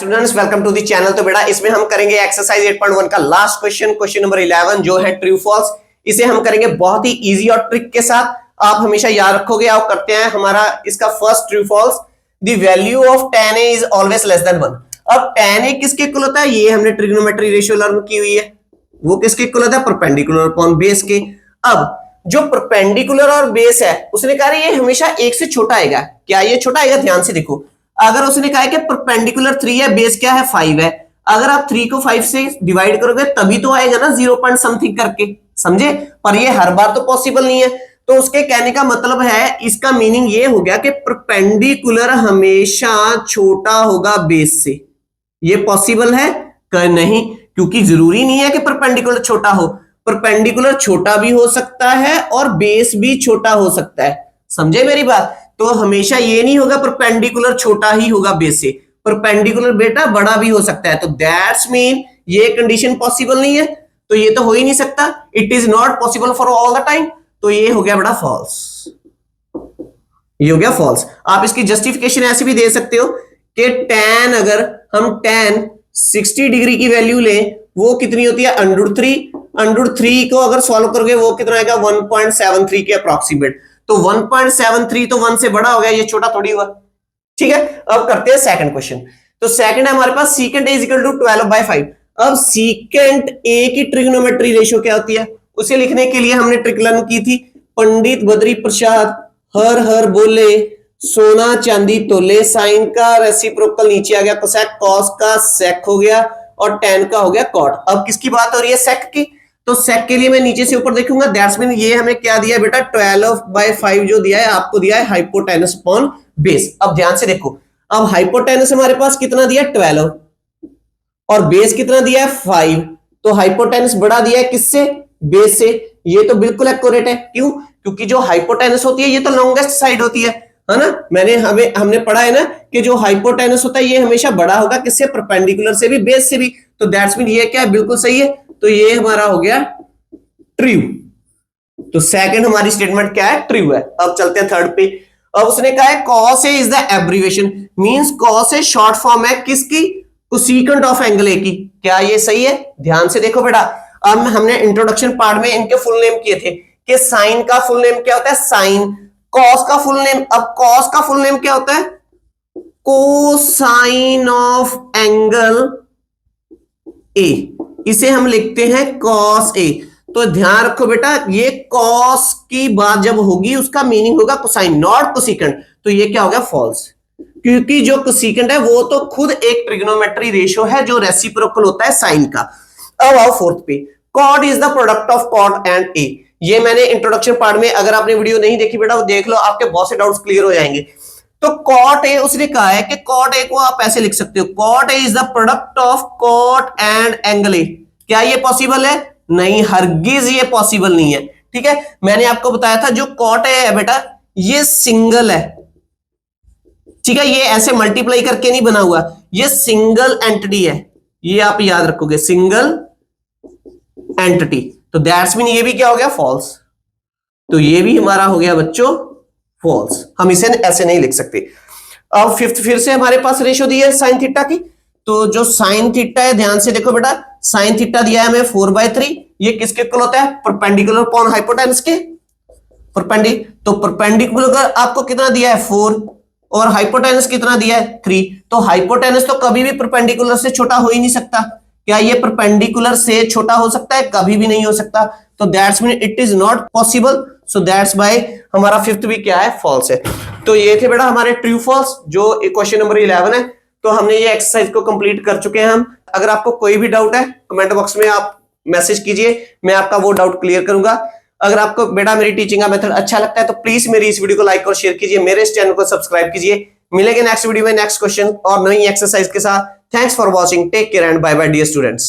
Students, welcome to the channel. तो बेटा इसमें हम करेंगे एक्सरसाइज 8.1 का लास्ट क्वेश्चन नंबर 11 जो है ट्रू फॉल्स। इसे हम करेंगे बहुत ही इजी और ट्रिक के साथ। आप हमेशा याद रखोगे। आप करते हैं हमारा इसका first true false. The value of tan a is always less than 1। अब tan a किसके इक्वल होता है? ये हमने ट्रिग्नोमेट्री रेशियो लर्न की हुई है। वो किसके इक्वल होता है? परपेंडिकुलर अपॉन बेस के। अब जो परपेंडिकुलर और बेस है उसने कहा ये हमेशा एक से छोटा आएगा। क्या ये छोटा आएगा? ध्यान से देखो। अगर उसने कहा है कि परपेंडिकुलर 3 है, बेस क्या है? 5 है। अगर आप 3 को 5 से डिवाइड करोगे तभी तो आएगा ना 0 पॉइंट समथिंग करके, समझे? पर ये हर बार तो पॉसिबल नहीं है। तो उसके कहने का मतलब है, इसका मीनिंग ये हो गया कि परपेंडिकुलर हमेशा छोटा होगा बेस से। ये पॉसिबल है? नहीं, क्योंकि जरूरी नहीं है कि परपेंडिकुलर छोटा हो। परपेंडिकुलर छोटा भी हो सकता है और बेस भी छोटा हो सकता है। समझे मेरी बात? तो हमेशा ये नहीं होगा परपेंडिकुलर छोटा ही होगा बेस से। परपेंडिकुलर बेटा बड़ा भी हो सकता है। तो दैट्स मीन ये कंडीशन पॉसिबल नहीं है। तो ये तो हो ही नहीं सकता। It is not possible for all the time. तो ये हो गया बेटा फॉल्स। ये हो गया फॉल्स। आप इसकी जस्टिफिकेशन ऐसे भी दे सकते हो कि tan, अगर हम tan 60 डिग्री की वैल्यू लें, वो कितनी होती है? √3 को अगर सॉल्व करोगे वो कितना आएगा? 1.73 के अप्रोक्सीमेट। तो 1.73 तो 1 से बड़ा हो गया, ये छोटा थोड़ी हुआ। ठीक है, अब करते हैं सेकंड क्वेश्चन। तो सेकंड है हमारे पास secant a इक्वल टू 12/5। अब secant a की ट्रिग्नोमेट्री रेशियो क्या होती है उसे लिखने के लिए हमने ट्रिक लर्न की थी। पंडित बद्री प्रसाद हर हर बोले, सोना चांदी तोले, साइन का रेसिप्रोकल नीचे आ गया कोसेक, कॉस का सेक हो गया और tan का हो गया कॉट। अब किसकी बात हो रही है? सेक की। तो सेक के लिए मैं नीचे से ऊपर देखूंगा। दैट्स मीन ये हमें क्या दिया है बेटा? 12/5 जो दिया है आपको दिया है हाइपोटेनस अपॉन बेस। अब ध्यान से देखो। अब हाइपोटेनस हमारे पास कितना दिया है? 12 और बेस कितना दिया है? 5। तो हाइपोटेनस बड़ा दिया है किससे? बेस से। ये तो बिल्कुल एक्यूरेट है। क्यों? क्योंकि जो हाइपोटेनस होती है ये तो लॉन्गेस्ट साइड होती है ना? हमने पढ़ा है ना कि जो हाइपोटेनस होता है ये हमेशा बड़ा होगा किससे? परपेंडिकुलर से भी, बेस से भी। तो दैट्स मीन ये क्या है? बिल्कुल सही है। तो ये हमारा हो गया ट्रू। तो सेकंड हमारी स्टेटमेंट क्या है? ट्रू है। अब चलते हैं थर्ड पे। अब उसने कहा है cos a is the abbreviation, means cos a short form है किसकी? कोसेकेंट ऑफ एंगल a की। क्या ये सही है? ध्यान से देखो बेटा। अब हमने इंट्रोडक्शन पार्ट में इनके फुल नेम किए थे कि साइन का फुल नेम क्या होता है? साइन। कॉस का फुल नेम, अब कॉस का फुल नेम क्या होता है? Cosine of angle a। इसे हम लिखते हैं cos a। तो ध्यान रखो बेटा, ये cos की बात जब होगी उसका मीनिंग होगा कोसाइन, नॉट कोसेकेंट। तो ये क्या हो गया? फॉल्स। क्योंकि जो कोसेकेंट है वो तो खुद एक ट्रिग्नोमेट्री रेशियो है जो रेसिप्रोकल होता है साइन का। अब आओ फोर्थ पे। Cot is the product of cot and a। ये मैंने इंट्रोडक्शन पार्ट में, अगर आपने वीडियो नहीं देखी बेटा वो देख लो, आपके बहुत से डाउट्स क्लियर हो जाएंगे। तो कॉट ए उसने कहा है कि कॉट ए को आप ऐसे लिख सकते हो, cot A is the product of cot and angle A. क्या ये पॉसिबल है? नहीं, हरगिज ये पॉसिबल नहीं है। ठीक है, मैंने आपको बताया था जो कॉट ए है बेटा ये सिंगल है। ठीक है, ये ऐसे मल्टीप्लाई करके नहीं बना हुआ, ये सिंगल एंटिटी है। ये आप याद रखोगे, सिंगल एंटिटी। तो दैट्स मीन ये भी क्या हो गया? फॉल्स। तो ये भी हमारा हो गया बच्चों फॉल्स। हम इसे ऐसे नहीं लिख सकते। अब फिफ्थ फिर से हमारे पास रेशियो दी है साइन थीटा की। तो जो साइन थीटा है, ध्यान से देखो बेटा, साइन थीटा दिया है हमें 4/3। ये किसके इक्वल होता है? परपेंडिकुलर अपॉन हाइपोटेनस के। तो परपेंडिकुलर आपको कितना दिया है? 4 और हाइपोटेनस कितना दिया है? 3। तो हाइपोटेनस तो कभी भी परपेंडिकुलर से छोटा हो ही नहीं सकता। क्या ये परपेंडिकुलर से छोटा हो सकता है? कभी भी नहीं हो सकता। तो that's mean it is not possible. So that's why हमारा फिफ्थ भी क्या है? फॉल्स है। तो ये थे बेटा हमारे ट्रू फॉल्स जो क्वेश्चन नंबर 11 है। तो हमने ये एक्सरसाइज को कंप्लीट कर चुके हैं हम। अगर आपको कोई भी डाउट है कमेंट बॉक्स में आप मैसेज कीजिए, मैं आपका वो डाउट क्लियर करूंगा। अगर आपको बेटा मेरी टीचिंग का मेथड अच्छा लगता है तो प्लीज मेरी इस वीडियो को लाइक और शेयर कीजिए, मेरे इस चैनल को सब्सक्राइब कीजिए। मिलेंगे नेक्स्ट वीडियो में नेक्स्ट क्वेश्चन और नई एक्सरसाइज के साथ। Thanks for watching, take care and bye bye dear students.